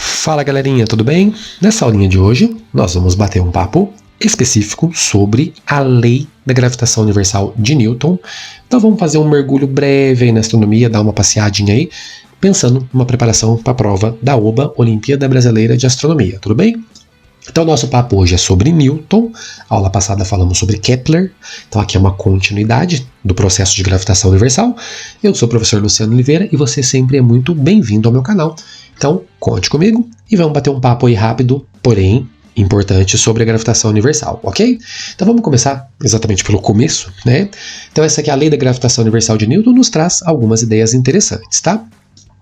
Fala galerinha, tudo bem? Nessa aulinha de hoje, nós vamos bater um papo específico sobre a lei da gravitação universal de Newton. Então vamos fazer um mergulho breve aí na astronomia, dar uma passeadinha aí, pensando numa preparação para a prova da OBA, Olimpíada Brasileira de Astronomia, tudo bem? Então o nosso papo hoje é sobre Newton. A aula passada falamos sobre Kepler, então aqui é uma continuidade do processo de gravitação universal. Eu sou o professor Luciano Oliveira e você sempre é muito bem-vindo ao meu canal. Então conte comigo e vamos bater um papo aí rápido, porém importante, sobre a gravitação universal, ok? Então vamos começar exatamente pelo começo, né? Então essa aqui é a lei da gravitação universal de Newton, nos traz algumas ideias interessantes, tá?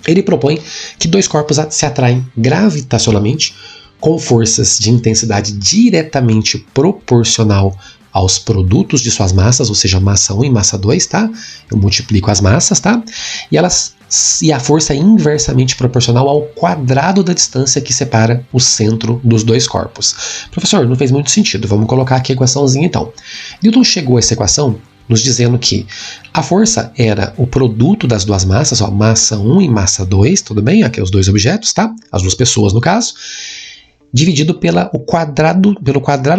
Ele propõe que dois corpos se atraem gravitacionalmente com forças de intensidade diretamente proporcional aos produtos de suas massas, ou seja, massa 1 e massa 2, tá? Eu multiplico as massas, tá? E a força é inversamente proporcional ao quadrado da distância que separa o centro dos dois corpos. Professor, não fez muito sentido, vamos colocar aqui a equaçãozinha então. Newton chegou a essa equação nos dizendo que a força era o produto das duas massas, ó, massa 1 e massa 2, tudo bem? Aqui os dois objetos, tá? As duas pessoas no caso. Dividido pelo quadrado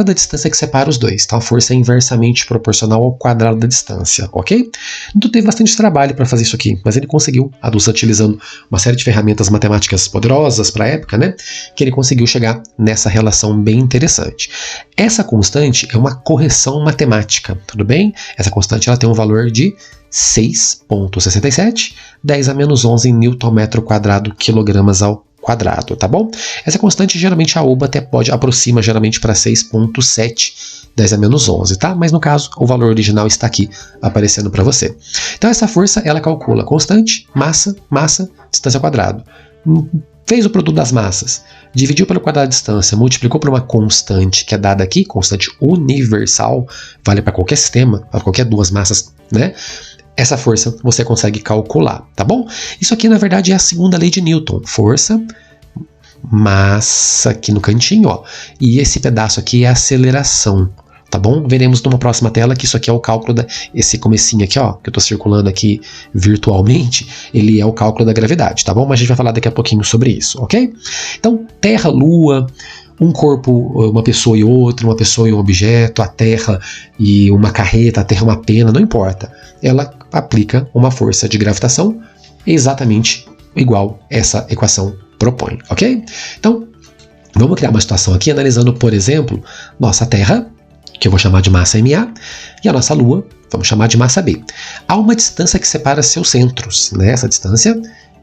da distância que separa os dois. Então a força é inversamente proporcional ao quadrado da distância, ok? Então teve bastante trabalho para fazer isso aqui, mas ele conseguiu, utilizando uma série de ferramentas matemáticas poderosas para a época, né? Que ele conseguiu chegar nessa relação bem interessante. Essa constante é uma correção matemática, tudo bem? Essa constante ela tem um valor de 6,67, 10 a menos 11 Newton-metro quadrado quilogramas ao quadrado, tá bom? Essa constante, geralmente a OBA até aproxima geralmente para 6,7, 10 a menos 11, tá? Mas no caso, o valor original está aqui aparecendo para você. Então essa força, ela calcula constante, massa, distância ao quadrado. Fez o produto das massas, dividiu pelo quadrado da distância, multiplicou por uma constante que é dada aqui, constante universal, vale para qualquer sistema, para qualquer duas massas, né? Essa força você consegue calcular, tá bom? Isso aqui, na verdade, é a segunda lei de Newton. Força, massa aqui no cantinho, ó. E esse pedaço aqui é a aceleração, tá bom? Veremos numa próxima tela que isso aqui é o cálculo esse comecinho aqui, ó, que eu tô circulando aqui virtualmente, ele é o cálculo da gravidade, tá bom? Mas a gente vai falar daqui a pouquinho sobre isso, ok? Então, Terra, Lua, um corpo, uma pessoa e outra, uma pessoa e um objeto, a Terra e uma carreta, a Terra e uma pena, não importa. Ela aplica uma força de gravitação exatamente igual essa equação propõe, ok? Então, vamos criar uma situação aqui analisando, por exemplo, nossa Terra, que eu vou chamar de massa MA, e a nossa Lua, vamos chamar de massa B. Há uma distância que separa seus centros, né? Essa distância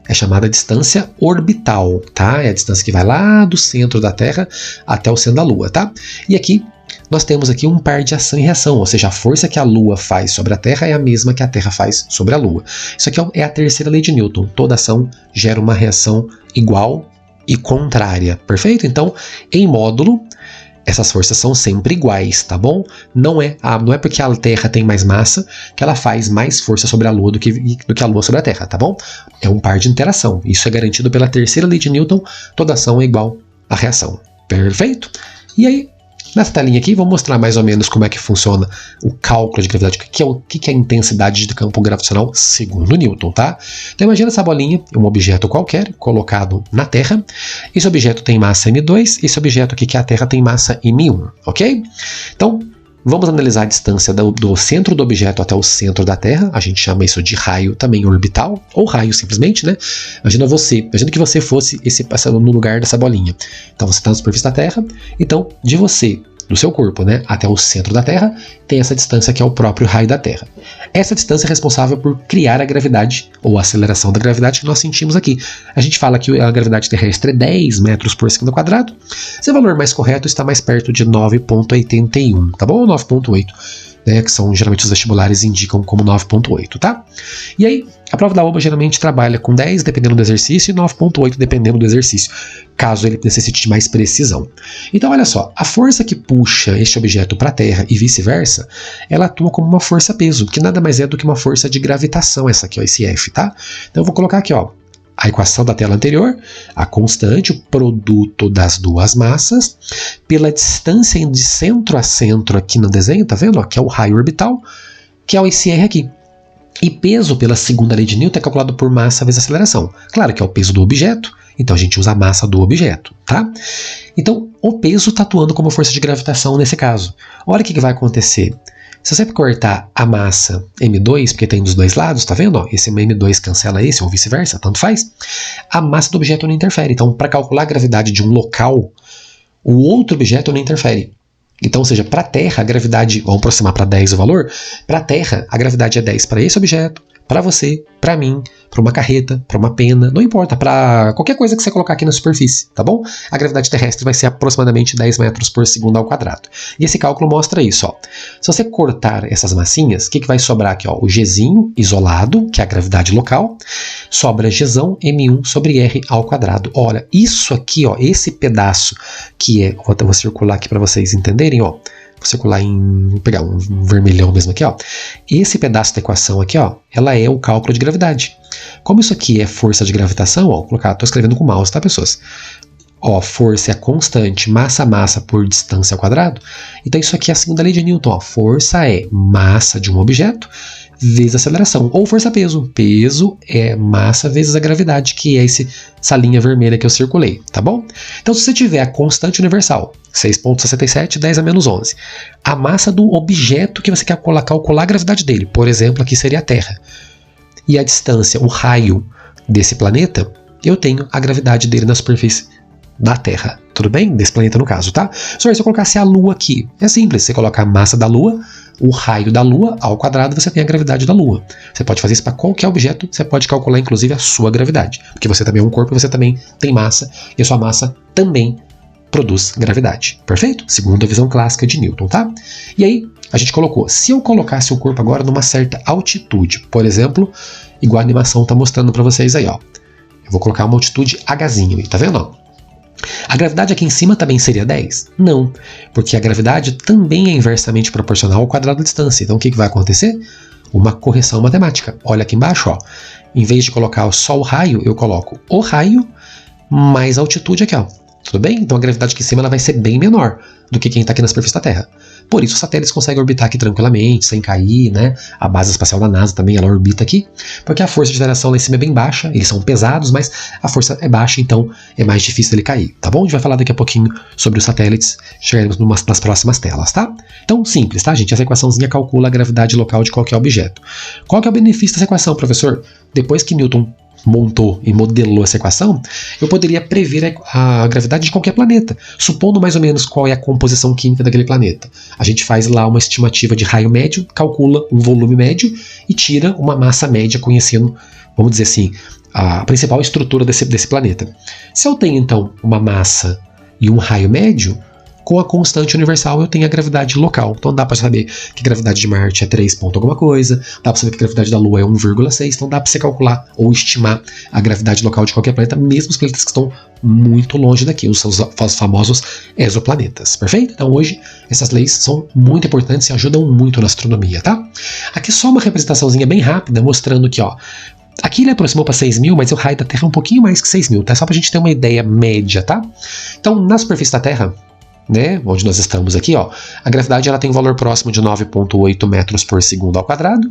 é chamada distância orbital, tá? É a distância que vai lá do centro da Terra até o centro da Lua, tá? E aqui nós temos aqui um par de ação e reação, ou seja, a força que a Lua faz sobre a Terra é a mesma que a Terra faz sobre a Lua. Isso aqui é a terceira lei de Newton. Toda ação gera uma reação igual e contrária, perfeito? Então, em módulo, essas forças são sempre iguais, tá bom? Não é porque a Terra tem mais massa que ela faz mais força sobre a Lua do que a Lua sobre a Terra, tá bom? É um par de interação. Isso é garantido pela terceira lei de Newton. Toda ação é igual à reação. Perfeito? E aí, nessa telinha aqui, vou mostrar mais ou menos como é que funciona o cálculo de gravidade, o que é a intensidade de campo gravitacional segundo Newton, tá? Então imagina essa bolinha, um objeto qualquer, colocado na Terra. Esse objeto tem massa M2, esse objeto aqui que é a Terra tem massa M1, ok? Então, vamos analisar a distância do centro do objeto até o centro da Terra. A gente chama isso de raio também orbital, ou raio simplesmente, né? Imagina que você fosse no lugar dessa bolinha. Então você está na superfície da Terra, então de você, do seu corpo, né, até o centro da Terra, tem essa distância que é o próprio raio da Terra. Essa distância é responsável por criar a gravidade, ou a aceleração da gravidade que nós sentimos aqui. A gente fala que a gravidade terrestre é 10 metros por segundo quadrado. Seu valor mais correto está mais perto de 9,81, tá bom? 9,8. Né, que são geralmente os vestibulares indicam como 9,8, tá? E aí, a prova da OBA geralmente trabalha com 10 dependendo do exercício e 9,8 dependendo do exercício, caso ele necessite de mais precisão. Então, olha só, a força que puxa este objeto para a Terra e vice-versa, ela atua como uma força-peso, que nada mais é do que uma força de gravitação, essa aqui, ó, esse F, tá? Então, eu vou colocar aqui, ó, a equação da tela anterior, a constante, o produto das duas massas, pela distância de centro a centro aqui no desenho, tá vendo? Que é o raio orbital, que é esse R aqui. E peso, pela segunda lei de Newton, é calculado por massa vezes aceleração. Claro que é o peso do objeto, então a gente usa a massa do objeto, tá? Então, o peso está atuando como força de gravitação nesse caso. Olha o que vai acontecer. Se você cortar a massa M2, porque tem dos dois lados, tá vendo? Ó, esse M2 cancela esse, ou vice-versa, tanto faz. A massa do objeto não interfere. Então, para calcular a gravidade de um local, o outro objeto não interfere. Então, ou seja, para a Terra, a gravidade, vamos aproximar para 10 o valor, para a Terra, a gravidade é 10 para esse objeto, para você, para mim, para uma carreta, para uma pena, não importa, para qualquer coisa que você colocar aqui na superfície, tá bom? A gravidade terrestre vai ser aproximadamente 10 metros por segundo ao quadrado. E esse cálculo mostra isso, ó. Se você cortar essas massinhas, o que vai sobrar aqui, ó? O Gzinho isolado, que é a gravidade local, sobra Gzão M1 sobre R ao quadrado. Olha, isso aqui, ó, esse pedaço que é, vou circular aqui para vocês entenderem, ó. Vou circular vou pegar um vermelhão mesmo aqui, ó. Esse pedaço da equação aqui, ó, ela é o cálculo de gravidade. Como isso aqui é força de gravitação, ó, vou colocar, tô escrevendo com mouse, tá, pessoas? Ó, força é constante, massa por distância ao quadrado. Então isso aqui é a segunda lei de Newton, ó. Força é massa de um objeto vezes aceleração, ou força-peso. Peso é massa vezes a gravidade, que é essa linha vermelha que eu circulei, tá bom? Então, se você tiver a constante universal, 6,67, 10 a menos 11, a massa do objeto que você quer calcular a gravidade dele, por exemplo, aqui seria a Terra, e a distância, o raio desse planeta, eu tenho a gravidade dele na superfície da Terra, tudo bem? Desse planeta no caso, tá? Só se eu colocasse a Lua aqui, é simples, você coloca a massa da Lua, o raio da Lua ao quadrado, você tem a gravidade da Lua. Você pode fazer isso para qualquer objeto, você pode calcular inclusive a sua gravidade, porque você também é um corpo e você também tem massa, e a sua massa também produz gravidade, perfeito? Segundo a visão clássica de Newton, tá? E aí, a gente colocou, se eu colocasse o corpo agora numa certa altitude, por exemplo, igual a animação está mostrando para vocês aí, ó. Eu vou colocar uma altitude Hzinho aí, tá vendo, ó? A gravidade aqui em cima também seria 10? Não, porque a gravidade também é inversamente proporcional ao quadrado da distância. Então o que vai acontecer? Uma correção matemática. Olha aqui embaixo, ó. Em vez de colocar só o raio, eu coloco o raio mais a altitude aqui, ó. Tudo bem? Então a gravidade aqui em cima ela vai ser bem menor do que quem está aqui na superfície da Terra. Por isso os satélites conseguem orbitar aqui tranquilamente, sem cair, né? A base espacial da NASA também, ela orbita aqui, porque a força de aceleração lá em cima é bem baixa, eles são pesados, mas a força é baixa, então é mais difícil dele cair, tá bom? A gente vai falar daqui a pouquinho sobre os satélites, chegaremos nas próximas telas, tá? Então, simples, tá, gente? Essa equaçãozinha calcula a gravidade local de qualquer objeto. Qual que é o benefício dessa equação, professor? Depois que Newton montou e modelou essa equação, eu poderia prever a gravidade de qualquer planeta, supondo mais ou menos qual é a composição química daquele planeta. A gente faz lá uma estimativa de raio médio, calcula um volume médio e tira uma massa média conhecendo, vamos dizer assim, a principal estrutura desse planeta. Se eu tenho, então, uma massa e um raio médio, com a constante universal eu tenho a gravidade local. Então dá para saber que a gravidade de Marte é 3 ponto alguma coisa, dá para saber que a gravidade da Lua é 1,6, então dá para você calcular ou estimar a gravidade local de qualquer planeta, mesmo os planetas que estão muito longe daqui, os famosos exoplanetas, perfeito? Então hoje essas leis são muito importantes e ajudam muito na astronomia, tá? Aqui só uma representaçãozinha bem rápida, mostrando que, ó, aqui ele aproximou para 6.000, mas o raio da Terra é um pouquinho mais que 6.000, tá? Só para a gente ter uma ideia média, tá? Então, na superfície da Terra, né, onde nós estamos aqui, ó, a gravidade ela tem um valor próximo de 9,8 metros por segundo ao quadrado,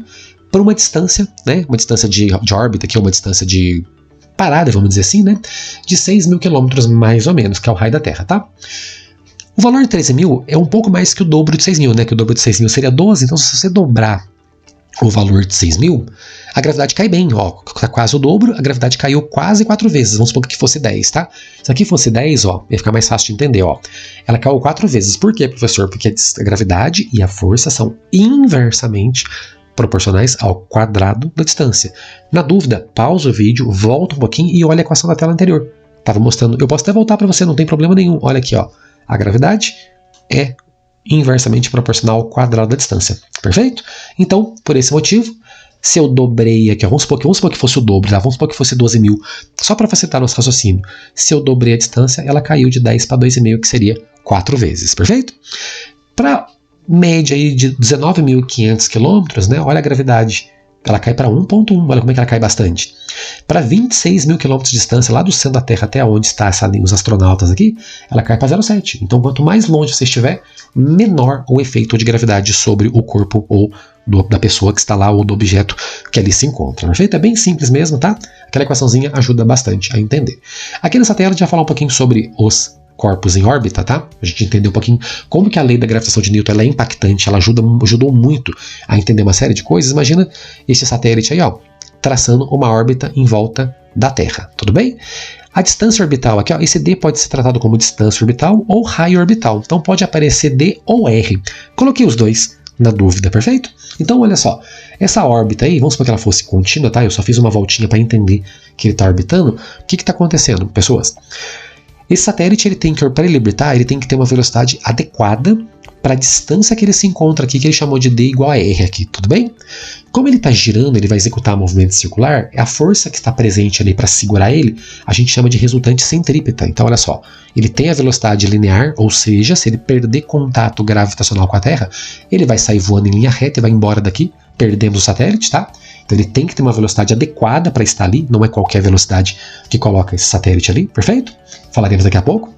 por uma distância, né, uma distância de órbita, que é uma distância de parada, vamos dizer assim, né, de 6.000 quilômetros mais ou menos, que é o raio da Terra, tá? O valor de 13.000 é um pouco mais que o dobro de 6.000, né, que o dobro de 6.000 seria 12, então se você dobrar o valor de 6.000, a gravidade cai bem, ó, tá quase o dobro, a gravidade caiu quase 4 vezes, vamos supor que fosse 10, tá? Se aqui fosse 10, ó, ia ficar mais fácil de entender, ó. Ela caiu 4 vezes, por quê, professor? Porque a gravidade e a força são inversamente proporcionais ao quadrado da distância. Na dúvida, pausa o vídeo, volta um pouquinho e olha a equação da tela anterior. Tava mostrando, eu posso até voltar para você, não tem problema nenhum, olha aqui, ó, a gravidade é inversamente proporcional ao quadrado da distância, perfeito? Então, por esse motivo, se eu dobrei aqui, vamos supor que fosse o dobro, tá? Vamos supor que fosse 12.000, só para facilitar nosso raciocínio. Se eu dobrei a distância, ela caiu de 10 para 2,5, que seria 4 vezes, perfeito? Para média aí de 19.500 quilômetros, né? Olha a gravidade ela cai para 1,1, olha como é que ela cai bastante. Para 26 mil quilômetros de distância, lá do centro da Terra até onde está os astronautas aqui, ela cai para 0,7. Então, quanto mais longe você estiver, menor o efeito de gravidade sobre o corpo ou da pessoa que está lá ou do objeto que ali se encontra. Perfeito? É bem simples mesmo, tá? Aquela equaçãozinha ajuda bastante a entender. Aqui nessa tela a gente vai falar um pouquinho sobre os corpos em órbita, tá? A gente entendeu um pouquinho como que a lei da gravitação de Newton ela é impactante, ela ajudou muito a entender uma série de coisas. Imagina esse satélite aí, ó, traçando uma órbita em volta da Terra, tudo bem? A distância orbital aqui, ó, esse D pode ser tratado como distância orbital ou raio orbital, então pode aparecer D ou R. Coloquei os dois na dúvida, perfeito? Então, olha só, essa órbita aí, vamos supor que ela fosse contínua, tá? Eu só fiz uma voltinha para entender que ele está orbitando. O que está acontecendo, pessoas? Esse satélite, para ele orbitar, ele tem que ter uma velocidade adequada para a distância que ele se encontra aqui, que ele chamou de D igual a R aqui, tudo bem? Como ele está girando, ele vai executar movimento circular, a força que está presente ali para segurar ele, a gente chama de resultante centrípeta. Então, olha só, ele tem a velocidade linear, ou seja, se ele perder contato gravitacional com a Terra, ele vai sair voando em linha reta e vai embora daqui, perdemos o satélite, tá? Então ele tem que ter uma velocidade adequada para estar ali, não é qualquer velocidade que coloca esse satélite ali, perfeito? Falaremos daqui a pouco.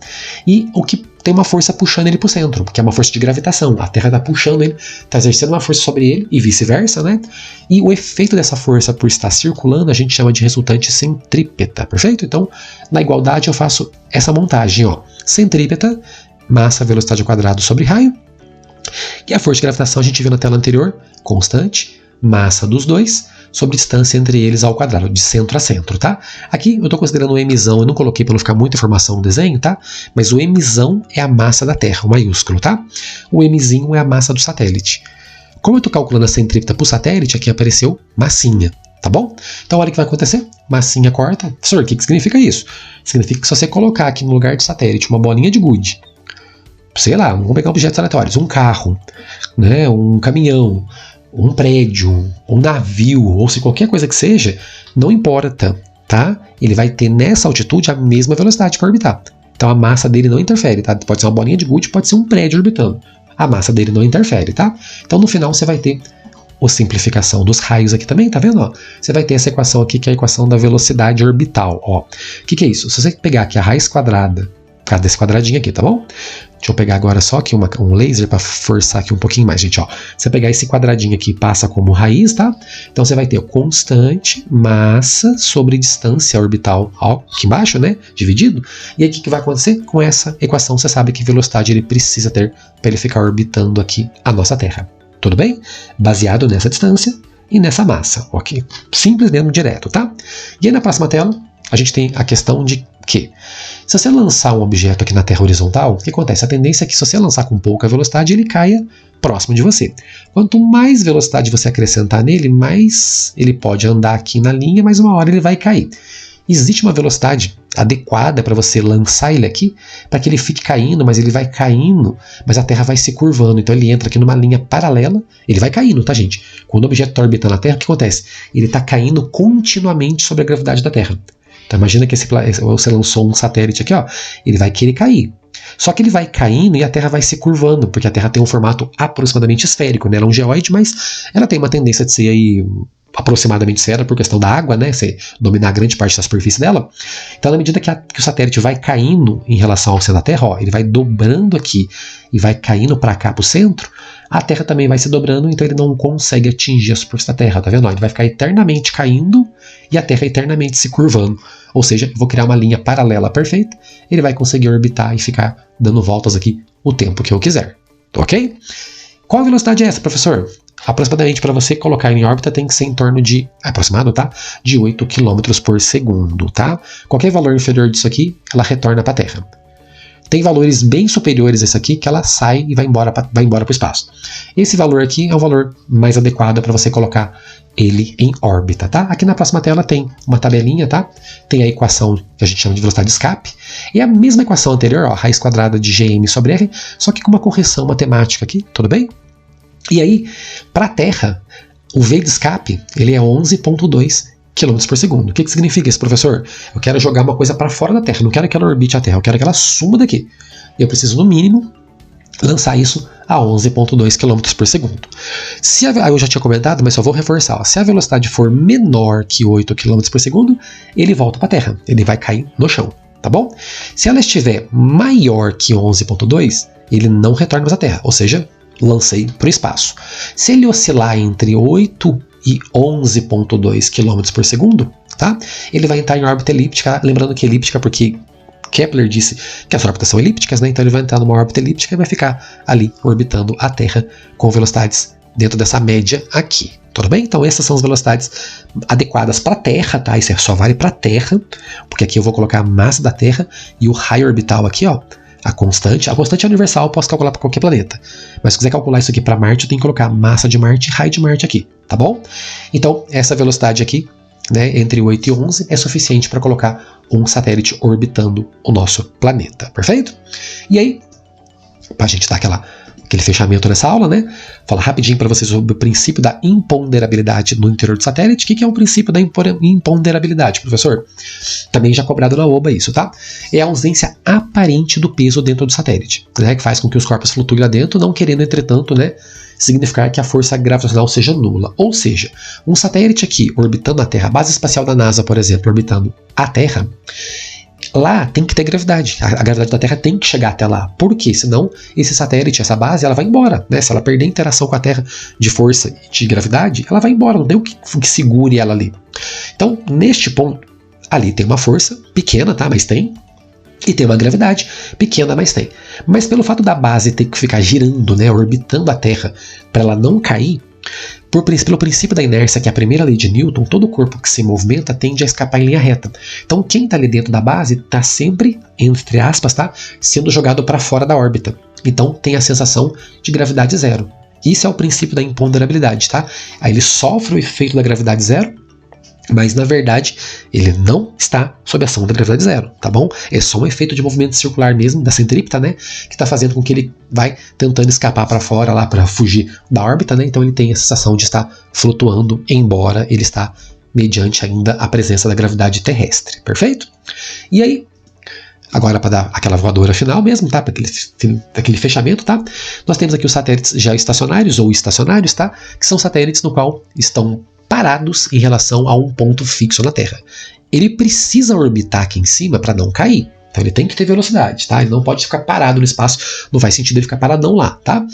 E o que tem uma força puxando ele para o centro, que é uma força de gravitação. A Terra está puxando ele, está exercendo uma força sobre ele e vice-versa, né? E o efeito dessa força por estar circulando a gente chama de resultante centrípeta, perfeito? Então, na igualdade eu faço essa montagem, ó. Centrípeta, massa, velocidade ao quadrado sobre raio. E a força de gravitação a gente viu na tela anterior, constante, massa dos dois, sobre distância entre eles ao quadrado, de centro a centro, tá? Aqui eu estou considerando o mzão, eu não coloquei para não ficar muita informação no desenho, tá? Mas o mzão é a massa da Terra, o maiúsculo, tá? O mzinho é a massa do satélite. Como eu estou calculando a centrípeta para o satélite, aqui apareceu massinha, tá bom? Então olha o que vai acontecer, massinha corta. Professor, o que significa isso? Significa que se você colocar aqui no lugar de satélite uma bolinha de gude, sei lá, vamos pegar objetos aleatórios, um carro, né, um caminhão, um prédio, um navio, ou se qualquer coisa que seja, não importa, tá? Ele vai ter nessa altitude a mesma velocidade para orbitar. Então a massa dele não interfere, tá? Pode ser uma bolinha de gude, pode ser um prédio orbitando. A massa dele não interfere, tá? Então no final você vai ter a simplificação dos raios aqui também, tá vendo? Ó? Você vai ter essa equação aqui, que é a equação da velocidade orbital. O que é isso? Se você pegar aqui a raiz quadrada, desse quadradinho aqui, tá bom? Deixa eu pegar agora só aqui um laser para forçar aqui um pouquinho mais, gente, ó. Você pegar esse quadradinho aqui e passa como raiz, tá? Então você vai ter constante massa sobre distância orbital, ó, aqui embaixo, né? Dividido. E aí o que vai acontecer? Com essa equação você sabe que velocidade ele precisa ter para ele ficar orbitando aqui a nossa Terra. Tudo bem? Baseado nessa distância e nessa massa, ok? Simples mesmo, direto, tá? E aí na próxima tela a gente tem a questão de que, se você lançar um objeto aqui na Terra horizontal, o que acontece? A tendência é que se você lançar com pouca velocidade, ele caia próximo de você. Quanto mais velocidade você acrescentar nele, mais ele pode andar aqui na linha, mas uma hora ele vai cair. Existe uma velocidade adequada para você lançar ele aqui, para que ele fique caindo, mas ele vai caindo, mas a Terra vai se curvando, então ele entra aqui numa linha paralela, ele vai caindo, tá, gente? Quando o objeto está orbitando a Terra, o que acontece? Ele está caindo continuamente sobre a gravidade da Terra. Então imagina que você lançou um satélite aqui, ó, ele vai querer cair. Só que ele vai caindo e a Terra vai se curvando, porque a Terra tem um formato aproximadamente esférico, né? Ela é um geóide, mas ela tem uma tendência de ser aí aproximadamente esfera por questão da água, né? Você dominar grande parte da superfície dela. Então, na medida que o satélite vai caindo em relação ao centro da Terra, ó, ele vai dobrando aqui e vai caindo para cá, para o centro, a Terra também vai se dobrando, então ele não consegue atingir a superfície da Terra, tá vendo? Ó, ele vai ficar eternamente caindo e a Terra eternamente se curvando. Ou seja, eu vou criar uma linha paralela perfeita, ele vai conseguir orbitar e ficar dando voltas aqui o tempo que eu quiser. Ok? Qual a velocidade é essa, professor? Aproximadamente, para você colocar em órbita, tem que ser em torno de, aproximado, tá? De 8 km por segundo, tá? Qualquer valor inferior disso aqui, ela retorna para a Terra. Tem valores bem superiores a esse aqui, que ela sai e vai embora para o espaço. Esse valor aqui é o valor mais adequado para você colocar ele em órbita, tá? Aqui na próxima tela tem uma tabelinha, tá? Tem a equação que a gente chama de velocidade de escape. E a mesma equação anterior, ó, raiz quadrada de Gm sobre R, só que com uma correção matemática aqui, tudo bem? E aí, para a Terra, o V de escape ele é 11,2 km por segundo. O que significa isso, professor? Eu quero jogar uma coisa para fora da Terra, não quero que ela orbite a Terra, eu quero que ela suma daqui. Eu preciso, no mínimo, lançar isso a 11,2 km por segundo. Eu já tinha comentado, mas só vou reforçar. Ó, se a velocidade for menor que 8 km por segundo, ele volta para a Terra. Ele vai cair no chão, tá bom? Se ela estiver maior que 11,2, ele não retorna mais à Terra. Ou seja, lancei para o espaço. Se ele oscilar entre 8 e 11,2 km por segundo, tá? Ele vai entrar em órbita elíptica. Lembrando que elíptica porque Kepler disse que as órbitas são elípticas, né? Então ele vai entrar numa órbita elíptica e vai ficar ali orbitando a Terra com velocidades dentro dessa média aqui. Tudo bem? Então essas são as velocidades adequadas para a Terra, tá? Isso só vale para a Terra, porque aqui eu vou colocar a massa da Terra e o raio orbital aqui, ó. A constante é universal, eu posso calcular para qualquer planeta. Mas se quiser calcular isso aqui para Marte, eu tenho que colocar a massa de Marte e raio de Marte aqui, tá bom? Então essa velocidade aqui, né, entre 8 e 11 é suficiente para colocar um satélite orbitando o nosso planeta, perfeito? E aí, para a gente dar aquele fechamento nessa aula, né, falar rapidinho para vocês sobre o princípio da imponderabilidade no interior do satélite. O que é o princípio da imponderabilidade, professor? Também já cobrado na OBA isso, tá? É a ausência aparente do peso dentro do satélite, né, que faz com que os corpos flutuem lá dentro, não querendo, entretanto, né, significar que a força gravitacional seja nula. Ou seja, um satélite aqui orbitando a Terra, a base espacial da NASA, por exemplo, orbitando a Terra, lá tem que ter gravidade. A gravidade da Terra tem que chegar até lá. Por quê? Senão esse satélite, essa base, ela vai embora, né? Se ela perder a interação com a Terra de força e de gravidade, ela vai embora, não tem o que segure ela ali. Então, neste ponto, ali tem uma força pequena, tá? Mas tem. E tem uma gravidade pequena, mas tem. Mas pelo fato da base ter que ficar girando, né, orbitando a Terra, para ela não cair, pelo princípio da inércia, que é a primeira lei de Newton, todo corpo que se movimenta tende a escapar em linha reta. Então quem está ali dentro da base está sempre, entre aspas, tá, sendo jogado para fora da órbita. Então tem a sensação de gravidade zero. Isso é o princípio da imponderabilidade, tá? Aí ele sofre o efeito da gravidade zero, mas na verdade ele não está sob a ação da gravidade zero, tá bom? É só um efeito de movimento circular mesmo, da centrípeta, né? Que está fazendo com que ele vai tentando escapar para fora lá para fugir da órbita, né? Então ele tem a sensação de estar flutuando, embora ele está mediante ainda a presença da gravidade terrestre, perfeito? E aí, agora para dar aquela voadora final mesmo, tá? Para aquele fechamento, tá? Nós temos aqui os satélites geoestacionários ou estacionários, tá? Que são satélites no qual estão parados em relação a um ponto fixo na Terra. Ele precisa orbitar aqui em cima para não cair. Então ele tem que ter velocidade, tá? Ele não pode ficar parado no espaço, não faz sentido ele ficar paradão lá, tá?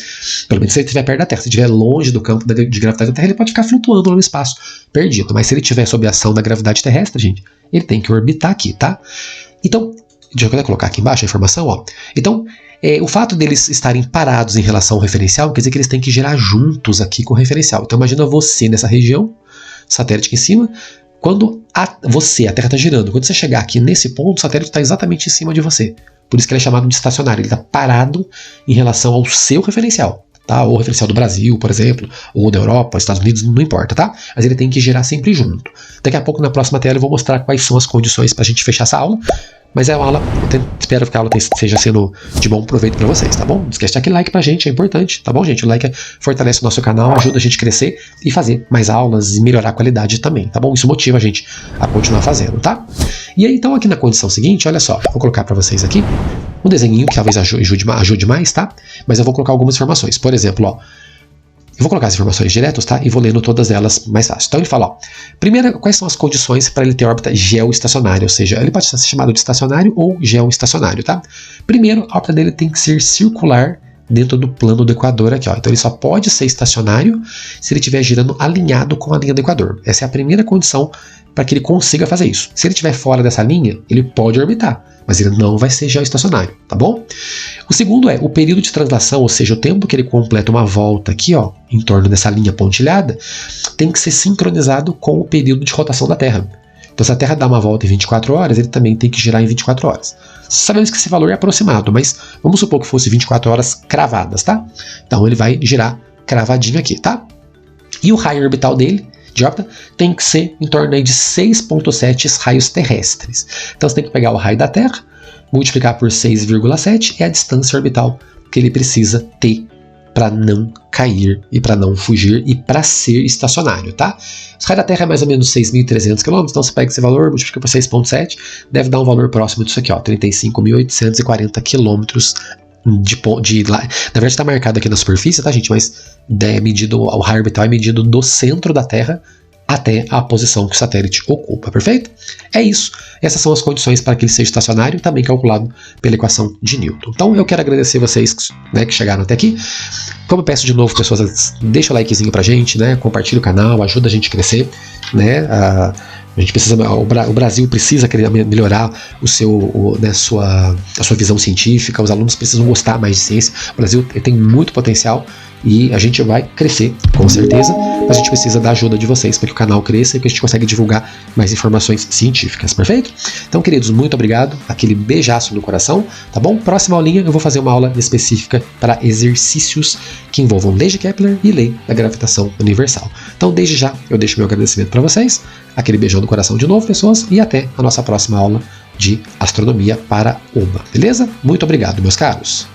Pelo menos se ele estiver perto da Terra. Se estiver longe do campo de gravidade da Terra, ele pode ficar flutuando no espaço, perdido. Mas se ele estiver sob a ação da gravidade terrestre, gente, ele tem que orbitar aqui, tá? Então, deixa eu colocar aqui embaixo a informação, ó. Então, o fato deles estarem parados em relação ao referencial quer dizer que eles têm que girar juntos aqui com o referencial. Então imagina você nessa região, satélite aqui em cima, quando a Terra está girando. Quando você chegar aqui nesse ponto, o satélite está exatamente em cima de você. Por isso que ele é chamado de estacionário. Ele está parado em relação ao seu referencial, tá? Ou o referencial do Brasil, por exemplo, ou da Europa, Estados Unidos, não importa, tá? Mas ele tem que girar sempre junto. Daqui a pouco, na próxima tela, eu vou mostrar quais são as condições para a gente fechar essa aula. Mas é uma aula, espero que a aula esteja sendo de bom proveito para vocês, tá bom? Não esquece de dar aquele like pra gente, é importante, tá bom, gente? O like fortalece o nosso canal, ajuda a gente a crescer e fazer mais aulas e melhorar a qualidade também, tá bom? Isso motiva a gente a continuar fazendo, tá? E aí, então, aqui na condição seguinte, olha só, vou colocar para vocês aqui um desenhinho que talvez ajude mais, tá? Mas eu vou colocar algumas informações. Por exemplo, ó, eu vou colocar as informações diretas, tá? E vou lendo todas elas mais fácil. Então ele fala, ó, primeiro, quais são as condições para ele ter órbita geoestacionária, ou seja, ele pode ser chamado de estacionário ou geoestacionário, tá? Primeiro, a órbita dele tem que ser circular dentro do plano do Equador aqui, ó. Então ele só pode ser estacionário se ele estiver girando alinhado com a linha do Equador. Essa é a primeira condição para que ele consiga fazer isso. Se ele estiver fora dessa linha, ele pode orbitar, mas ele não vai ser geoestacionário, tá bom? O segundo é o período de translação, ou seja, o tempo que ele completa uma volta aqui, ó, em torno dessa linha pontilhada, tem que ser sincronizado com o período de rotação da Terra. Então, se a Terra dá uma volta em 24 horas, ele também tem que girar em 24 horas. Sabemos que esse valor é aproximado, mas vamos supor que fosse 24 horas cravadas, tá? Então, ele vai girar cravadinho aqui, tá? E o raio orbital dele, de órbita, tem que ser em torno aí de 6,7 raios terrestres. Então, você tem que pegar o raio da Terra, multiplicar por 6,7 é a distância orbital que ele precisa ter para não cair e para não fugir e para ser estacionário, tá? O raio da Terra é mais ou menos 6.300 km, então você pega esse valor, multiplica por 6,7, deve dar um valor próximo disso aqui, ó, 35.840 km na verdade está marcado aqui na superfície, tá, gente? Mas o raio orbital é medido do centro da Terra até a posição que o satélite ocupa, perfeito? É isso. Essas são as condições para que ele seja estacionário, também calculado pela equação de Newton. Então eu quero agradecer vocês, né, que chegaram até aqui. Como eu peço de novo, pessoas, deixa o likezinho pra gente, né? Compartilha o canal, ajuda a gente a crescer, né? A gente precisa, o Brasil precisa melhorar a sua visão científica, os alunos precisam gostar mais de ciência. O Brasil tem muito potencial e a gente vai crescer, com certeza, mas a gente precisa da ajuda de vocês para que o canal cresça e que a gente consiga divulgar mais informações científicas, perfeito? Então, queridos, muito obrigado, aquele beijaço no coração, tá bom? Próxima aulinha eu vou fazer uma aula específica para exercícios que envolvam lei de Kepler e lei da gravitação universal. Então, desde já, eu deixo meu agradecimento para vocês, aquele beijão no coração de novo, pessoas, e até a nossa próxima aula de astronomia para OBA, beleza? Muito obrigado, meus caros!